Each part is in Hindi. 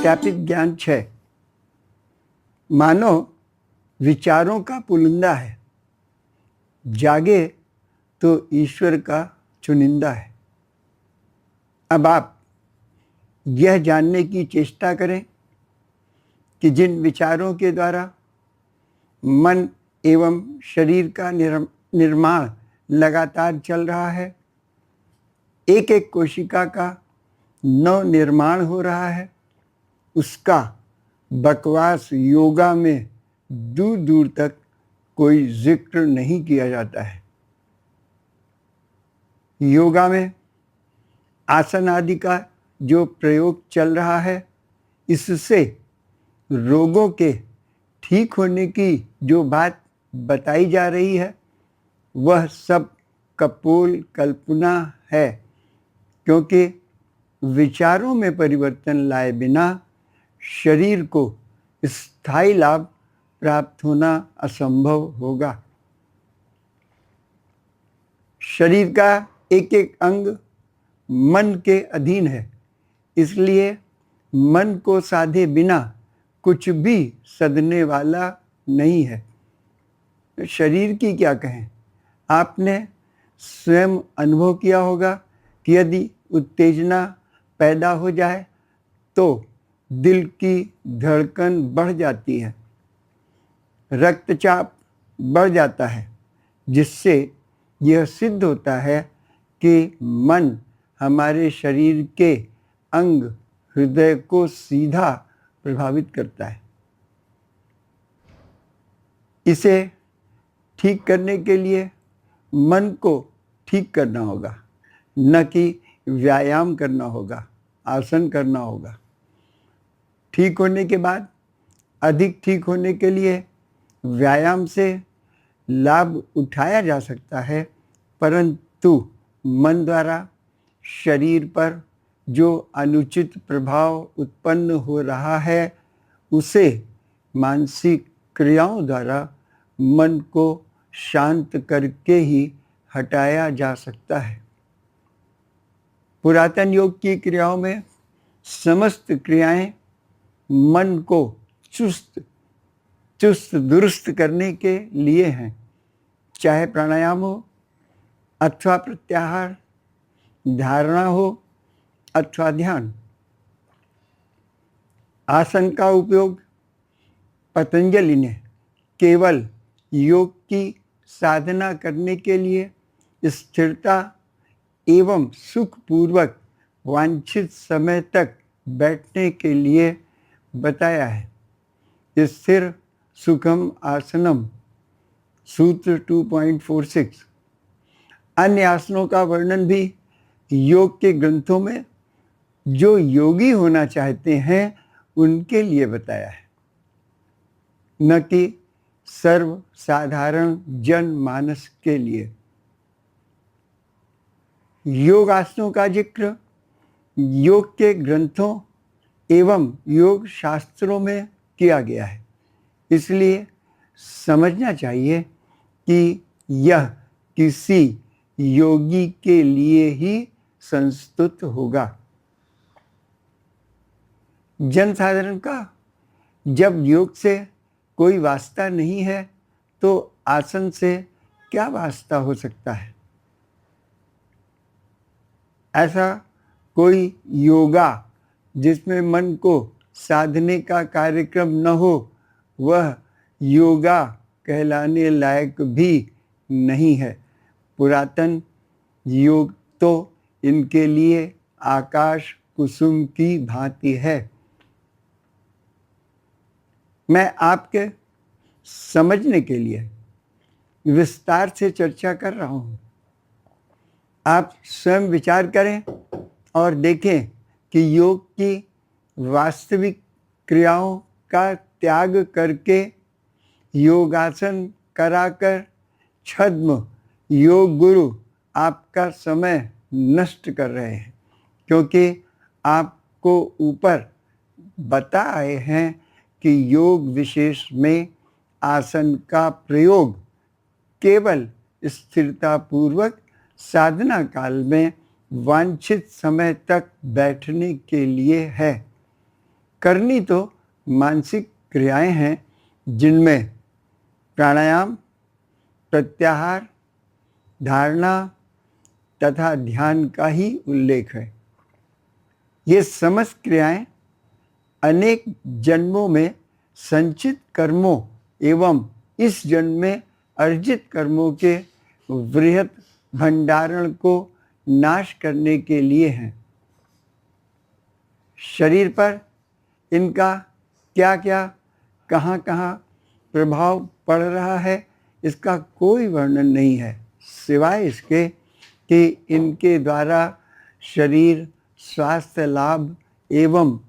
सत्यापित ज्ञान 6। मानव विचारों का पुलिंदा है, जागे तो ईश्वर का चुनिंदा है। अब आप यह जानने की चेष्टा करें कि जिन विचारों के द्वारा मन एवं शरीर का निर्माण लगातार चल रहा है, एक एक कोशिका का नव निर्माण हो रहा है, उसका बकवास योगा में दूर दूर तक कोई जिक्र नहीं किया जाता है। योगा में आसन आदि का जो प्रयोग चल रहा है, इससे रोगों के ठीक होने की जो बात बताई जा रही है, वह सब कपोल कल्पना है, क्योंकि विचारों में परिवर्तन लाए बिना शरीर को स्थायी लाभ प्राप्त होना असंभव होगा। शरीर का एक एक अंग मन के अधीन है, इसलिए मन को साधे बिना कुछ भी सधने वाला नहीं है। शरीर की क्या कहें, आपने स्वयं अनुभव किया होगा कि यदि उत्तेजना पैदा हो जाए तो दिल की धड़कन बढ़ जाती है, रक्तचाप बढ़ जाता है, जिससे यह सिद्ध होता है कि मन हमारे शरीर के अंग हृदय को सीधा प्रभावित करता है। इसे ठीक करने के लिए मन को ठीक करना होगा, न कि व्यायाम करना होगा, आसन करना होगा। ठीक होने के बाद अधिक ठीक होने के लिए व्यायाम से लाभ उठाया जा सकता है, परंतु मन द्वारा शरीर पर जो अनुचित प्रभाव उत्पन्न हो रहा है, उसे मानसिक क्रियाओं द्वारा मन को शांत करके ही हटाया जा सकता है। पुरातन योग की क्रियाओं में समस्त क्रियाएं मन को चुस्त दुरुस्त करने के लिए हैं, चाहे प्राणायाम हो अथवा प्रत्याहार, धारणा हो अथवा ध्यान। आसन का उपयोग पतंजलि ने केवल योग की साधना करने के लिए स्थिरता एवं सुखपूर्वक वांछित समय तक बैठने के लिए बताया है। स्थिर सुखम आसनम सूत्र 2.46। अन्य आसनों का वर्णन भी योग के ग्रंथों में जो योगी होना चाहते हैं उनके लिए बताया है, न कि सर्वसाधारण जनमानस के लिए। योग आसनों का जिक्र योग के ग्रंथों एवं योग शास्त्रों में किया गया है, इसलिए समझना चाहिए कि यह किसी योगी के लिए ही संस्तुत होगा। जनसाधारण का जब योग से कोई वास्ता नहीं है तो आसन से क्या वास्ता हो सकता है। ऐसा कोई योगा जिसमें मन को साधने का कार्यक्रम न हो, वह योगा कहलाने लायक भी नहीं है। पुरातन योग तो इनके लिए आकाश कुसुम की भांति है। मैं आपके समझने के लिए विस्तार से चर्चा कर रहा हूँ। आप स्वयं विचार करें और देखें कि योग की वास्तविक क्रियाओं का त्याग करके योगासन कराकर छद्म योग गुरु आपका समय नष्ट कर रहे हैं, क्योंकि आपको ऊपर बता आए हैं कि योग विशेष में आसन का प्रयोग केवल स्थिरता पूर्वक साधना काल में वांछित समय तक बैठने के लिए है। करनी तो मानसिक क्रियाएं हैं जिनमें प्राणायाम, प्रत्याहार, धारणा तथा ध्यान का ही उल्लेख है। ये समस्त क्रियाएं अनेक जन्मों में संचित कर्मों एवं इस जन्म में अर्जित कर्मों के वृहत भंडारण को नाश करने के लिए हैं। शरीर पर इनका क्या क्या, कहाँ कहाँ प्रभाव पड़ रहा है, इसका कोई वर्णन नहीं है, सिवाय इसके कि इनके द्वारा शरीर स्वास्थ्य लाभ एवं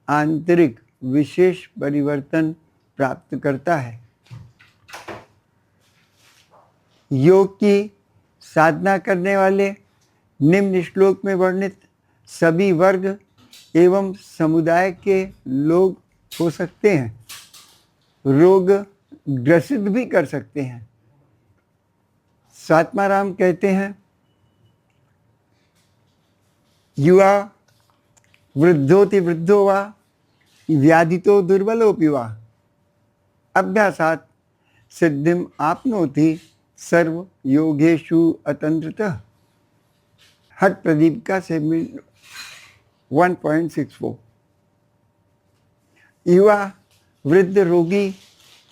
आंतरिक विशेष परिवर्तन प्राप्त करता है। योग की साधना करने वाले निम्न श्लोक में वर्णित सभी वर्ग एवं समुदाय के लोग हो सकते हैं, रोग ग्रसित भी कर सकते हैं। स्वात्माराम कहते हैं, युवा वृद्धोति वृद्धो वा व्याधितो दुर्बलोऽपि वा अभ्यासात् सिद्धिम आपनोति सर्व योगेषु अतंत्रतः। हठ प्रदीप का 1.64। युवा, वृद्ध, रोगी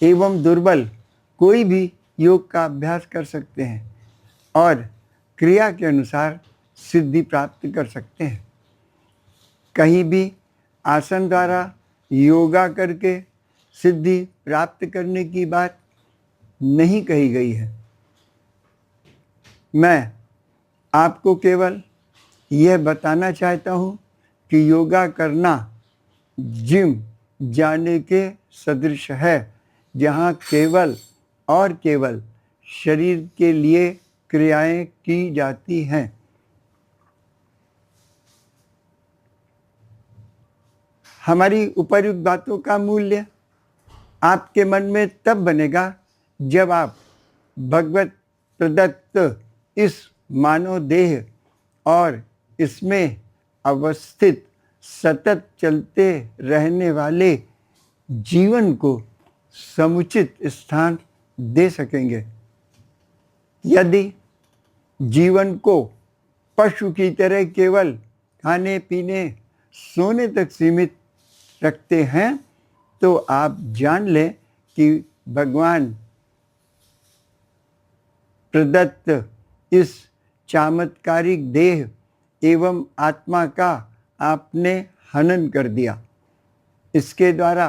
एवं दुर्बल कोई भी योग का अभ्यास कर सकते हैं और क्रिया के अनुसार सिद्धि प्राप्त कर सकते हैं। कहीं भी आसन द्वारा योगा करके सिद्धि प्राप्त करने की बात नहीं कही गई है। मैं आपको केवल यह बताना चाहता हूँ कि योगा करना जिम जाने के सदृश है, जहाँ केवल और केवल शरीर के लिए क्रियाएं की जाती हैं। हमारी उपर्युक्त बातों का मूल्य आपके मन में तब बनेगा जब आप भगवत प्रदत्त इस मानव देह और इसमें अवस्थित सतत चलते रहने वाले जीवन को समुचित स्थान दे सकेंगे। यदि जीवन को पशु की तरह केवल खाने पीने सोने तक सीमित रखते हैं तो आप जान लें कि भगवान प्रदत्त इस चमत्कारिक देह एवं आत्मा का आपने हनन कर दिया। इसके द्वारा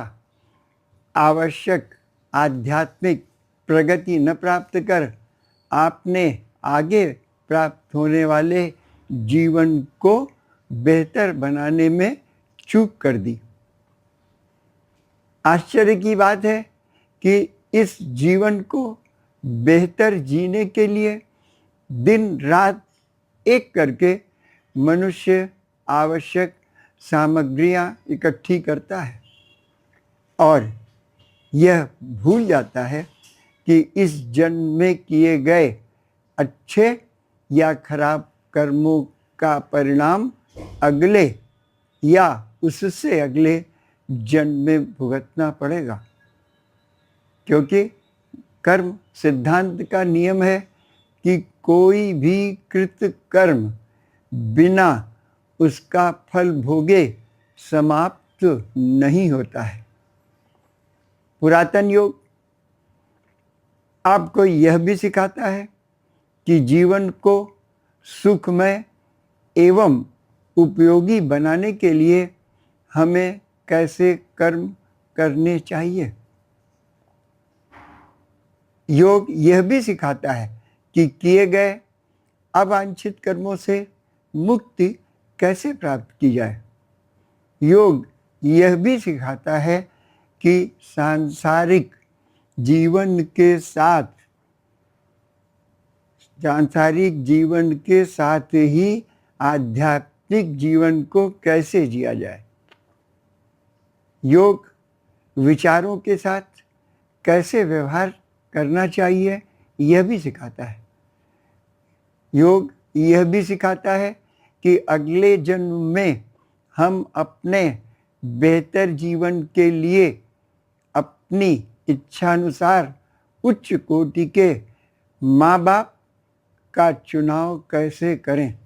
आवश्यक आध्यात्मिक प्रगति न प्राप्त कर आपने आगे प्राप्त होने वाले जीवन को बेहतर बनाने में चूक कर दी। आश्चर्य की बात है कि इस जीवन को बेहतर जीने के लिए दिन रात एक करके मनुष्य आवश्यक सामग्रियां इकट्ठी करता है और यह भूल जाता है कि इस जन्म में किए गए अच्छे या खराब कर्मों का परिणाम अगले या उससे अगले जन्म में भुगतना पड़ेगा, क्योंकि कर्म सिद्धांत का नियम है कि कोई भी कृत कर्म बिना उसका फल भोगे समाप्त नहीं होता है। पुरातन योग आपको यह भी सिखाता है कि जीवन को सुखमय एवं उपयोगी बनाने के लिए हमें कैसे कर्म करने चाहिए। योग यह भी सिखाता है कि किए गए अवांछित कर्मों से मुक्ति कैसे प्राप्त की जाए। योग यह भी सिखाता है कि सांसारिक जीवन के साथ ही आध्यात्मिक जीवन को कैसे जिया जाए। योग विचारों के साथ कैसे व्यवहार करना चाहिए यह भी सिखाता है। योग यह भी सिखाता है कि अगले जन्म में हम अपने बेहतर जीवन के लिए अपनी इच्छानुसार उच्च कोटि के माँ बाप का चुनाव कैसे करें।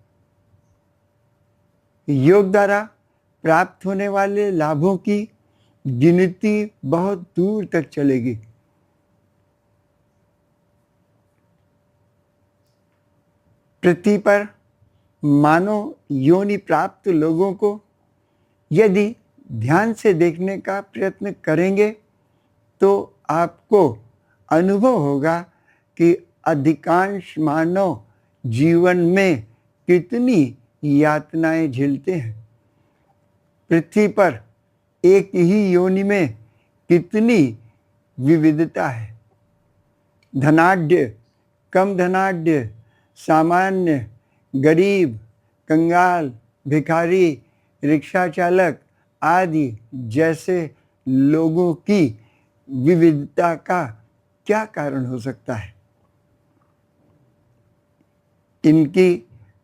योग द्वारा प्राप्त होने वाले लाभों की गिनती बहुत दूर तक चलेगी। पृथ्वी पर मानव योनि प्राप्त लोगों को यदि ध्यान से देखने का प्रयत्न करेंगे तो आपको अनुभव होगा कि अधिकांश मानव जीवन में कितनी यातनाएं झेलते हैं। पृथ्वी पर एक ही योनि में कितनी विविधता है। धनाढ्य, कम धनाढ्य, सामान्य, गरीब, कंगाल, भिखारी, रिक्शा चालक आदि जैसे लोगों की विविधता का क्या कारण हो सकता है। इनकी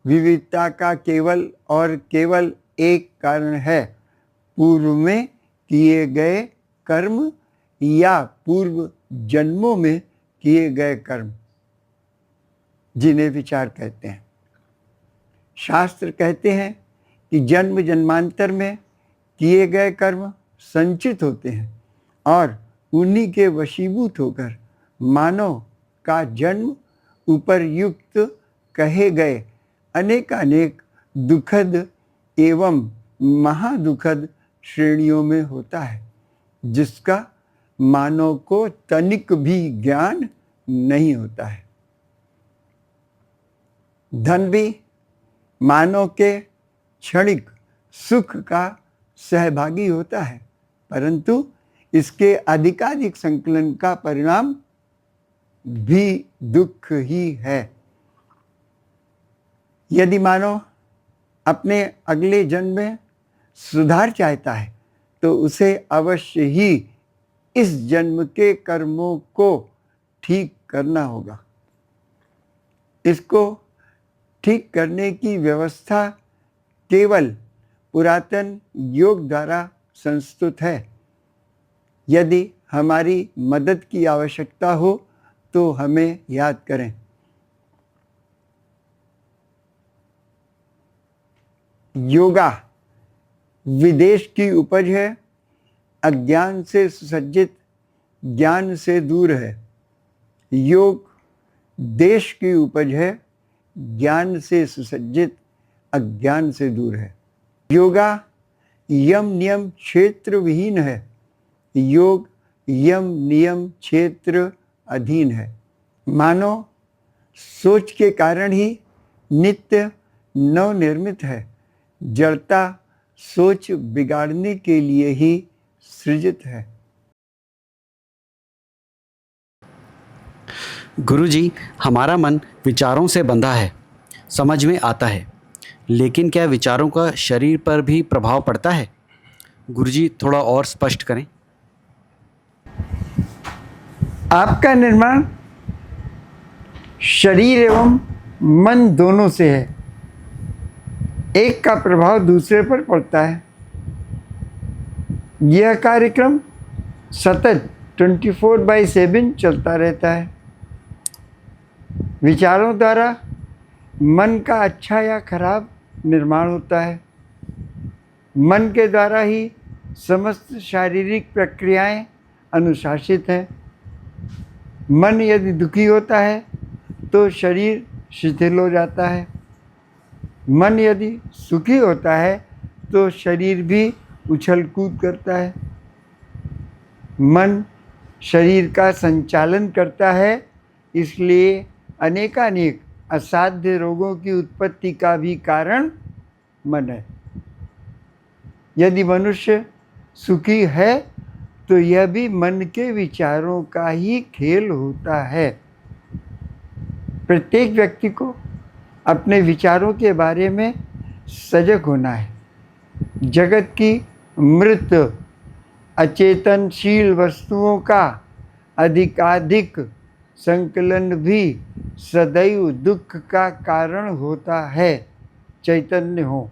विविधता का केवल और केवल एक कारण है, पूर्व में किए गए कर्म या पूर्व जन्मों में किए गए कर्म, जिन्हें विचार कहते हैं। शास्त्र कहते हैं कि जन्म जन्मांतर में किए गए कर्म संचित होते हैं और उन्हीं के वशीभूत होकर मानव का जन्म उपर्युक्त कहे गए अनेकानेक दुखद एवं महादुखद श्रेणियों में होता है, जिसका मानव को तनिक भी ज्ञान नहीं होता है। धन भी मानव के क्षणिक सुख का सहभागी होता है, परंतु इसके अधिकाधिक संकलन का परिणाम भी दुख ही है। यदि मानव अपने अगले जन्म में सुधार चाहता है तो उसे अवश्य ही इस जन्म के कर्मों को ठीक करना होगा। इसको ठीक करने की व्यवस्था केवल पुरातन योग द्वारा संस्तुत है। यदि हमारी मदद की आवश्यकता हो तो हमें याद करें। योगा विदेश की उपज है, अज्ञान से सुसज्जित ज्ञान से दूर है। योग देश की उपज है, ज्ञान से सुसज्जित अज्ञान से दूर है। योगा यम नियम क्षेत्र विहीन है, योग यम नियम क्षेत्र अधीन है। मानव सोच के कारण ही नित्य नवनिर्मित है, जड़ता सोच बिगाड़ने के लिए ही सृजित है। गुरुजी, हमारा मन विचारों से बंधा है, समझ में आता है, लेकिन क्या विचारों का शरीर पर भी प्रभाव पड़ता है? गुरुजी, थोड़ा और स्पष्ट करें। आपका निर्माण शरीर एवं मन दोनों से है। एक का प्रभाव दूसरे पर पड़ता है। यह कार्यक्रम सतत 24/7 चलता रहता है। विचारों द्वारा मन का अच्छा या खराब निर्माण होता है। मन के द्वारा ही समस्त शारीरिक प्रक्रियाएं अनुशासित हैं। मन यदि दुखी होता है तो शरीर शिथिल हो जाता है। मन यदि सुखी होता है तो शरीर भी उछल कूद करता है। मन शरीर का संचालन करता है, इसलिए अनेकानेक असाध्य रोगों की उत्पत्ति का भी कारण मन है। यदि मनुष्य सुखी है तो यह भी मन के विचारों का ही खेल होता है। प्रत्येक व्यक्ति को अपने विचारों के बारे में सजग होना है। जगत की मृत अचेतनशील वस्तुओं का अधिकाधिक संकलन भी सदैव दुख का कारण होता है। चैतन्य हो।